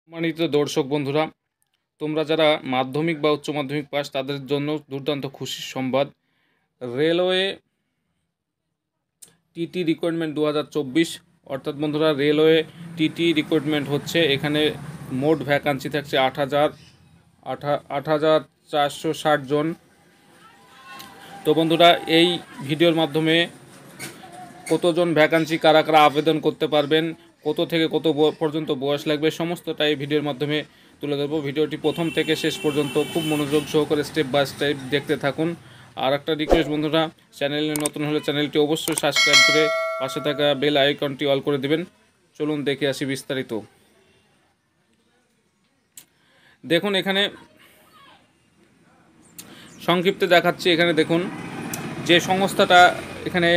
সম্মানিত দর্শক বন্ধুরা, তোমরা যারা মাধ্যমিক বা উচ্চ মাধ্যমিক পাস তাদের জন্য দুর্দান্ত খুশির সংবাদ। রেলওয়ে টিটি রিক্রুটমেন্ট 2024, অর্থাৎ বন্ধুরা রেলওয়ে টিটি রিক্রুটমেন্ট হচ্ছে। এখানে মোট ভ্যাকান্সি থাকছে 8,460 জন। তো বন্ধুরা, এই ভিডিওর মাধ্যমে কতজন ভ্যাকান্সি, কারা কারা আবেদন করতে পারবেন, কত থেকে কত পর্যন্ত বয়স লাগবে, সমস্তটাই ভিডিওর মাধ্যমে তুলে ধরবো। ভিডিওটি প্রথম থেকে শেষ পর্যন্ত খুব মনোযোগ সহকারে স্টেপ বাই স্টেপ দেখতে থাকুন। আর একটা রিকোয়েস্ট বন্ধুরা, চ্যানেলে নতুন হলে চ্যানেলটি অবশ্যই সাবস্ক্রাইব করে পাশে থাকা বেল আইকনটি অল করে দেবেন। চলুন দেখে আসি বিস্তারিত। দেখুন, এখানে সংক্ষিপ্তে দেখাচ্ছি। এখানে দেখুন, যে সংস্থাটা এখানে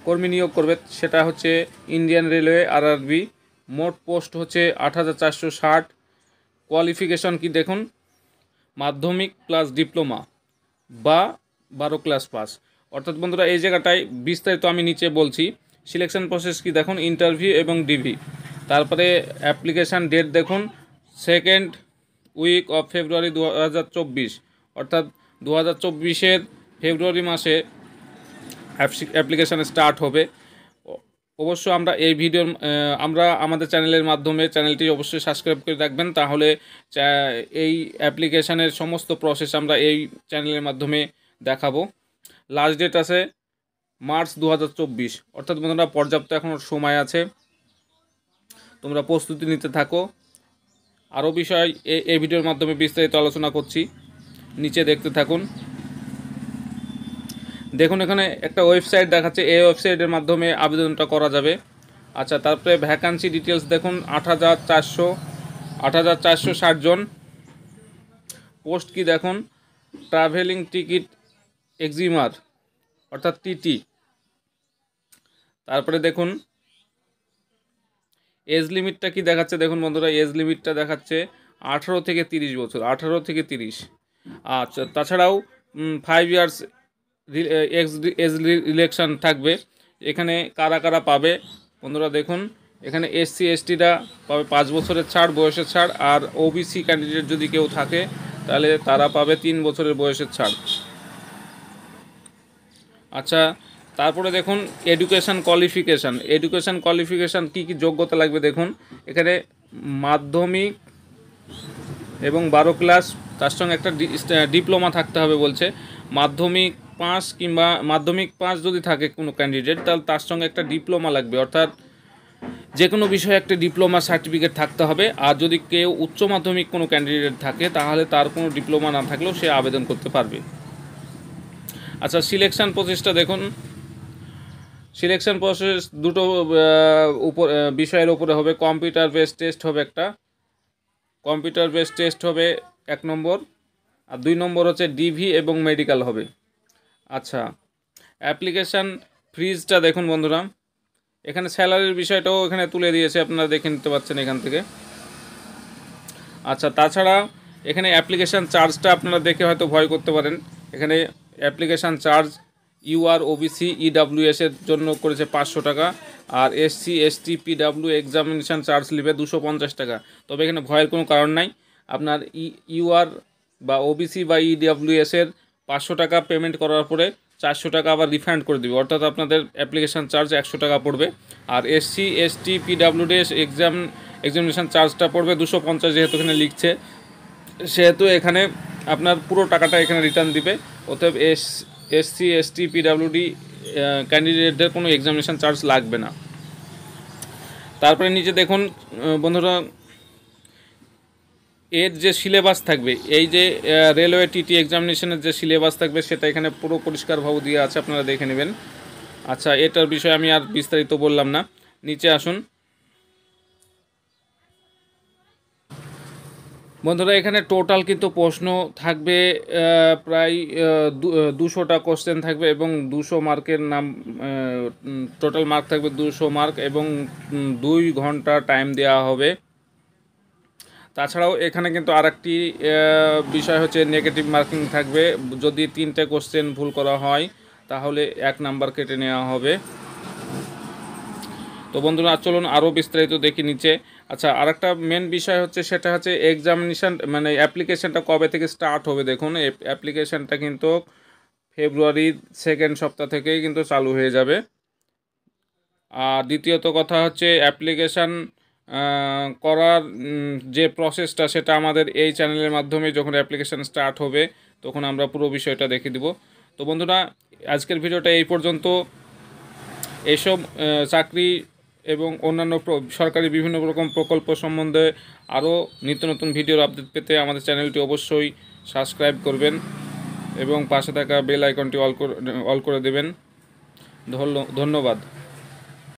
কর্মী নিয়োগ করবে সেটা হচ্ছে ইন্ডিয়ান রেলওয়ে আরআরবি। মোট পোস্ট হচ্ছে 8,460। কোয়ালিফিকেশন কি দেখুন, মাধ্যমিক প্লাস ডিপ্লোমা বা 12 ক্লাস পাস। অর্থাৎ বন্ধুরা, এই জায়গাটায় বিস্তারিত আমি নিচে বলছি। সিলেকশন প্রসেস কি দেখুন, ইন্টারভিউ এবং ডিভি। তারপরে অ্যাপ্লিকেশান ডেট দেখুন, 2nd উইক অফ ফেব্রুয়ারি 2024, অর্থাৎ 2024-এর ফেব্রুয়ারি মাসে অ্যাপ্লিকেশান স্টার্ট হবে। অবশ্য আমরা এই ভিডিওর আমাদের চ্যানেলের মাধ্যমে চ্যানেলটি অবশ্যই সাবস্ক্রাইব করে রাখবেন, তাহলে এই অ্যাপ্লিকেশানের সমস্ত প্রসেস আমরা এই চ্যানেলের মাধ্যমে দেখাবো। লাস্ট ডেট আছে মার্চ 2024, অর্থাৎ বন্ধুরা পর্যাপ্ত এখনও সময় আছে, তোমরা প্রস্তুতি নিতে থাকো। আরও বিষয় এই ভিডিওর মাধ্যমে বিস্তারিত আলোচনা করছি, নিচে দেখতে থাকুন। দেখুন, এখানে একটা ওয়েবসাইট দেখাচ্ছে, এই ওয়েবসাইটের মাধ্যমে আবেদনটা করা যাবে। আচ্ছা, তারপরে ভ্যাকান্সি ডিটেলস দেখুন, 8,460 জন। পোস্ট কি দেখুন, ট্রাভেলিং টিকিট এক্সিমার অর্থাৎ টিটি। তারপরে দেখুন এজ লিমিটটা কি দেখাচ্ছে, দেখুন বন্ধুরা, এজ লিমিটটা দেখাচ্ছে 18 থেকে 30 বছর, 18 থেকে 30। আচ্ছা, তাছাড়াও 5 ইয়ার্স এজ রিলেকশন থাকবে। এখানে কারা কারা পাবে বন্ধুরা দেখুন, এখানে SC STরা পাবে 5 বছরের ছাড়, বয়সের ছাড়। আর OBC ক্যান্ডিডেট যদি কেউ থাকে তাহলে তারা পাবে 3 বছরের বয়সের ছাড়। আচ্ছা, তারপরে দেখুন এডুকেশান কোয়ালিফিকেশান কী কী যোগ্যতা লাগবে দেখুন। এখানে মাধ্যমিক এবং 12 ক্লাস, তার সঙ্গে একটা ডিপ্লোমা থাকতে হবে বলছে। মাধ্যমিক 5 কিংবা মাধ্যমিক 5 যদি থাকে কোনো ক্যান্ডিডেট, তাহলে তার সঙ্গে একটা ডিপ্লোমা লাগবে, অর্থাৎ যে কোনো বিষয়ে একটা ডিপ্লোমা সার্টিফিকেট থাকতে হবে। আর যদি কেউ উচ্চ মাধ্যমিক কোনো ক্যান্ডিডেট থাকে তাহলে তার কোনো ডিপ্লোমা না থাকলেও সে আবেদন করতে পারবে। আচ্ছা, সিলেকশান প্রসেসটা দেখুন। সিলেকশন প্রসেস দুটো বিষয়ের উপরে হবে। কম্পিউটার বেসড টেস্ট হবে, একটা কম্পিউটার বেসড টেস্ট হবে 1 নম্বর, আর 2 নম্বর হচ্ছে ডিভি এবং মেডিকেল হবে। আচ্ছা, অ্যাপ্লিকেশান ফিজটা দেখুন বন্ধুরা, এখানে স্যালারির বিষয়টাও এখানে তুলে দিয়েছে, আপনারা দেখে নিতে পাচ্ছেন এখান থেকে। আচ্ছা, তাছাড়া এখানে অ্যাপ্লিকেশান চার্জটা আপনারা দেখে হয়তো ভয় করতে পারেন। এখানে application charge UR OBC EWS এর জন্য করেছে 500 টাকা, আর SC ST PW examination charge নেবে 250 টাকা। তবে এখানে ভয়ের কোনো কারণ নাই। আপনার UR বা OBC বা EWS এর 500 টাকা পেমেন্ট করার পরে 400 টাকা আবার রিফান্ড করে দেবে, অর্থাৎ আপনাদের অ্যাপ্লিকেশান চার্জ 100 টাকা পড়বে। আর SC ST PWD এক্সামিনেশান চার্জটা পড়বে 250, যেহেতু এখানে লিখছে, সেহেতু এখানে আপনার পুরো টাকাটা এখানে রিটার্ন দিবে। অতএব SC ST PWD ক্যান্ডিডেটদের কোনো এক্সামিনেশান চার্জ লাগবে না। তারপরে নিচে দেখুন বন্ধুরা, এর যে সিলেবাস থাকবে, এই যে রেলওয়ে টিটি এক্সামিনেশনের যে সিলেবাস থাকবে সেটা এখানে পুরো পরিষ্কারভাবে দেওয়া আছে, আপনারা দেখে নেবেন। আচ্ছা, এটার বিষয়ে আমি আর বিস্তারিত বললাম না, নিচে আসুন বন্ধুরা। এখানে টোটাল কিন্তু প্রশ্ন থাকবে প্রায় 200টা কোশ্চেন থাকবে এবং 200 মার্কের টোটাল মার্ক থাকবে 200 মার্ক, এবং 2 ঘন্টা টাইম দেওয়া হবে। তাছাড়াও এখানে কিন্তু আরেকটি বিষয় হচ্ছে নেগেটিভ মার্কিং থাকবে। যদি 3টে কোশ্চেন ভুল করা হয় তাহলে 1 নাম্বার কেটে নেওয়া হবে। তো তো বন্ধুরা চলুন আরও বিস্তারিত দেখি নিচে। আচ্ছা, আরেকটা মেন বিষয় হচ্ছে, সেটা হচ্ছে এক্সামিনেশান মানে অ্যাপ্লিকেশানটা কবে থেকে স্টার্ট হবে। দেখুন অ্যাপ্লিকেশানটা কিন্তু ফেব্রুয়ারির সেকেন্ড সপ্তাহ থেকেই কিন্তু চালু হয়ে যাবে। আর দ্বিতীয়ত কথা হচ্ছে, অ্যাপ্লিকেশান করার যে প্রসেসটা, সেটা আমাদের এই চ্যানেলের মাধ্যমে যখন অ্যাপ্লিকেশান স্টার্ট হবে তখন আমরা পুরো বিষয়টা দেখে দিব। তো বন্ধুরা, আজকের ভিডিওটা এই পর্যন্ত। এইসব চাকরি এবং অন্যান্য সরকারি বিভিন্ন রকম প্রকল্প সম্বন্ধে আরও নিত্য নতুন ভিডিওর আপডেট পেতে আমাদের চ্যানেলটি অবশ্যই সাবস্ক্রাইব করবেন এবং পাশে থাকা বেল আইকনটি অল করে দেবেন। ধন্যবাদ।